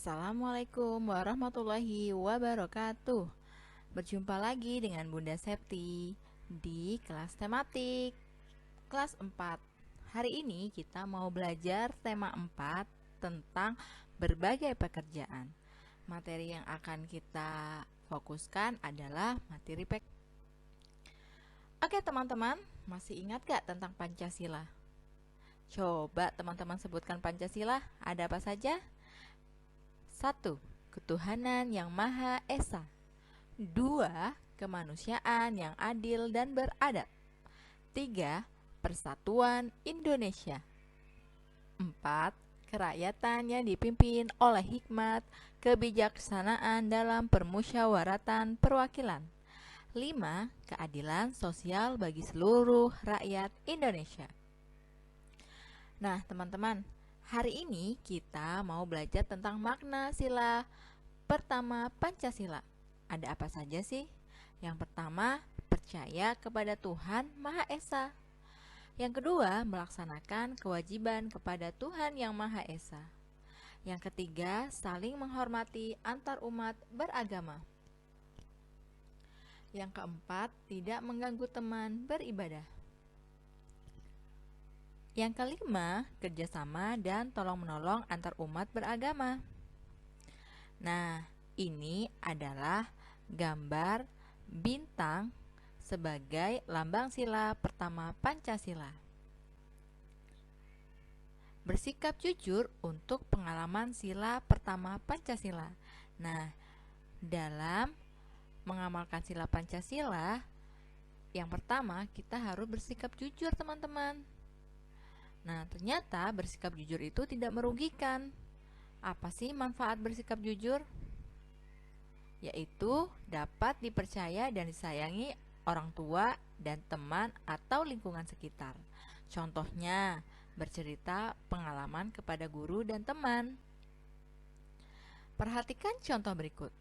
Assalamualaikum warahmatullahi wabarakatuh. Berjumpa lagi dengan Bunda Septi di kelas tematik kelas 4. Hari ini kita mau belajar tema 4 tentang berbagai pekerjaan. Materi yang akan kita fokuskan adalah materi Oke teman-teman, masih ingat gak tentang Pancasila? Coba teman-teman sebutkan Pancasila, ada apa saja? 1. Ketuhanan yang Maha Esa. 2. Kemanusiaan yang adil dan beradab. 3. Persatuan Indonesia. 4. Kerakyatan yang dipimpin oleh hikmat, kebijaksanaan dalam permusyawaratan perwakilan. 5. Keadilan sosial bagi seluruh rakyat Indonesia. Nah, teman-teman, hari ini kita mau belajar tentang makna sila pertama Pancasila. Ada apa saja sih? Yang pertama, percaya kepada Tuhan Maha Esa. Yang kedua, melaksanakan kewajiban kepada Tuhan yang Maha Esa. Yang ketiga, saling menghormati antar umat beragama. Yang keempat, tidak mengganggu teman beribadah. Yang kelima, kerjasama dan tolong-menolong antar umat beragama. Nah, ini adalah gambar bintang sebagai lambang sila pertama Pancasila. Bersikap jujur untuk pengalaman sila pertama Pancasila. Nah, dalam mengamalkan sila Pancasila, yang pertama kita harus bersikap jujur, teman-teman. Nah, ternyata bersikap jujur itu tidak merugikan. Apa sih manfaat bersikap jujur? Yaitu dapat dipercaya dan disayangi orang tua dan teman atau lingkungan sekitar. Contohnya, bercerita pengalaman kepada guru dan teman. Perhatikan contoh berikut.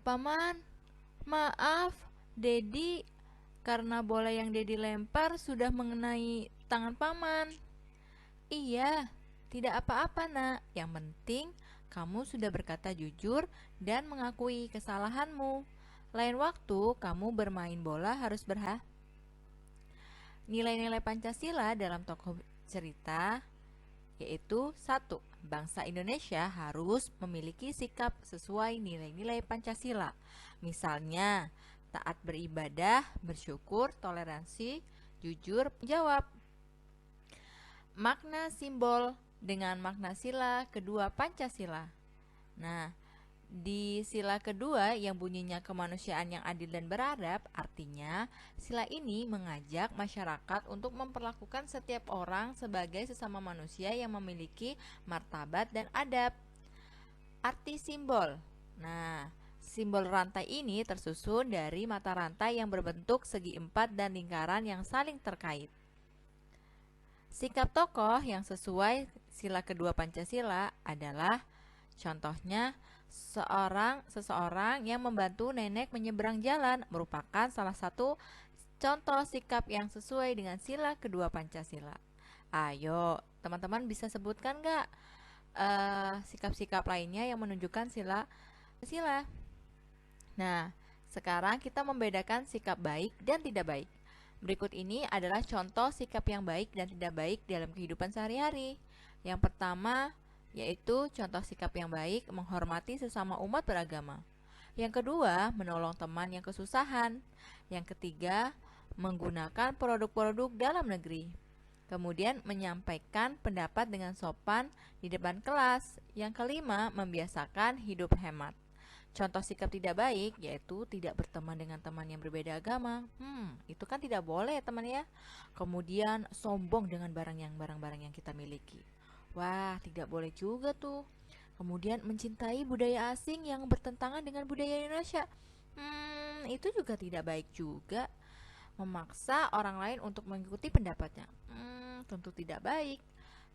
Paman, maaf, Dedi, karena bola yang Dedi lempar sudah mengenai tangan paman. Iya, tidak apa-apa nak. Yang penting kamu sudah berkata jujur dan mengakui kesalahanmu. Lain waktu kamu bermain bola harus berhati. Nilai-nilai Pancasila dalam tokoh cerita yaitu 1. Bangsa Indonesia harus memiliki sikap sesuai nilai-nilai Pancasila. Misalnya, taat beribadah, bersyukur, toleransi, jujur, menjawab. Makna simbol dengan makna sila kedua Pancasila. Nah, di sila kedua yang bunyinya kemanusiaan yang adil dan beradab, artinya sila ini mengajak masyarakat untuk memperlakukan setiap orang sebagai sesama manusia yang memiliki martabat dan adab. Arti simbol. Nah, simbol rantai ini tersusun dari mata rantai yang berbentuk segi empat dan lingkaran yang saling terkait. Sikap tokoh yang sesuai sila kedua Pancasila adalah contohnya seseorang yang membantu nenek menyeberang jalan merupakan salah satu contoh sikap yang sesuai dengan sila kedua Pancasila. Ayo, teman-teman bisa sebutkan nggak sikap-sikap lainnya yang menunjukkan sila Pancasila? Nah, sekarang kita membedakan sikap baik dan tidak baik. Berikut ini adalah contoh sikap yang baik dan tidak baik dalam kehidupan sehari-hari. Yang pertama, yaitu contoh sikap yang baik menghormati sesama umat beragama. Yang kedua, menolong teman yang kesusahan. Yang ketiga, menggunakan produk-produk dalam negeri. Kemudian menyampaikan pendapat dengan sopan di depan kelas. Yang kelima, membiasakan hidup hemat. Contoh sikap tidak baik yaitu tidak berteman dengan teman yang berbeda agama. Itu kan tidak boleh ya teman ya. Kemudian sombong dengan barang-barang yang kita miliki. Wah, tidak boleh juga tuh. Kemudian mencintai budaya asing yang bertentangan dengan budaya Indonesia. Itu juga tidak baik juga. Memaksa orang lain untuk mengikuti pendapatnya. Tentu tidak baik.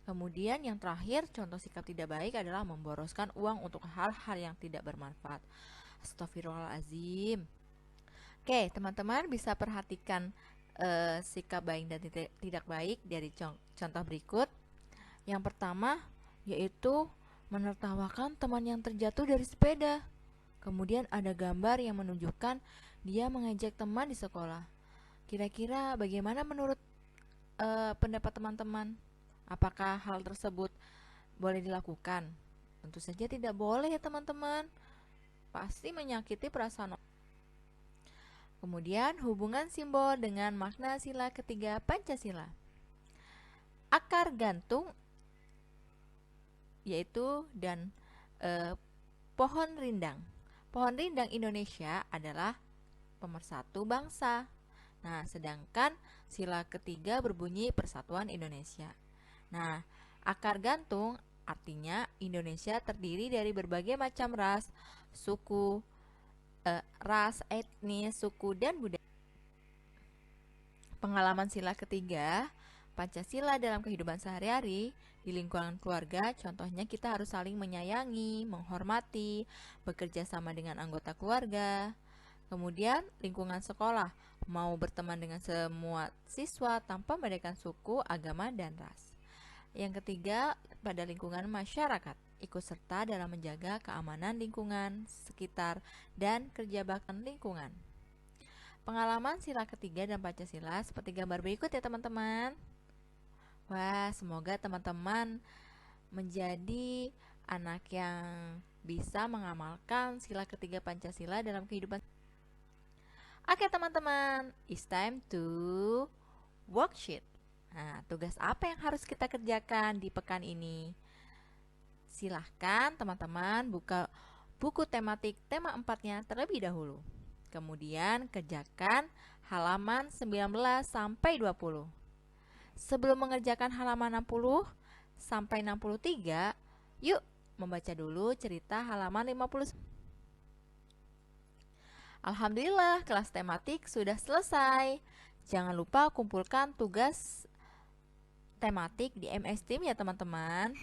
Kemudian yang terakhir, contoh sikap tidak baik adalah memboroskan uang untuk hal-hal yang tidak bermanfaat. Astagfirullahaladzim. Oke, teman-teman bisa perhatikan sikap baik dan tidak baik dari contoh berikut. Yang pertama yaitu menertawakan teman yang terjatuh dari sepeda. Kemudian ada gambar yang menunjukkan dia mengejek teman di sekolah. Kira-kira bagaimana menurut pendapat teman-teman? Apakah hal tersebut boleh dilakukan? Tentu saja tidak boleh ya teman-teman. Pasti menyakiti perasaan. Kemudian hubungan simbol dengan makna sila ketiga Pancasila. Akar gantung yaitu dan pohon rindang. Pohon rindang Indonesia adalah pemersatu bangsa. Nah, sedangkan sila ketiga berbunyi Persatuan Indonesia. Nah, akar gantung artinya Indonesia terdiri dari berbagai macam ras, suku, etnis, suku, dan budaya. Pengalaman sila ketiga Pancasila dalam kehidupan sehari-hari di lingkungan keluarga, contohnya kita harus saling menyayangi, menghormati, bekerja sama dengan anggota keluarga. Kemudian lingkungan sekolah, mau berteman dengan semua siswa tanpa membedakan suku, agama, dan ras. Yang ketiga, pada lingkungan masyarakat, ikut serta dalam menjaga keamanan lingkungan sekitar dan kerja bakti lingkungan. Pengalaman sila ketiga dan Pancasila seperti gambar berikut ya teman-teman. Wah, semoga teman-teman menjadi anak yang bisa mengamalkan sila ketiga Pancasila dalam kehidupan. Oke teman-teman, it's time to worksheet. Nah, tugas apa yang harus kita kerjakan di pekan ini? Silahkan teman-teman buka buku tematik tema 4-nya terlebih dahulu. Kemudian kerjakan halaman 19 sampai 20. Sebelum mengerjakan halaman 60 sampai 63, yuk membaca dulu cerita halaman 50. Alhamdulillah, kelas tematik sudah selesai. Jangan lupa kumpulkan tugas tematik di MS Team ya teman-teman.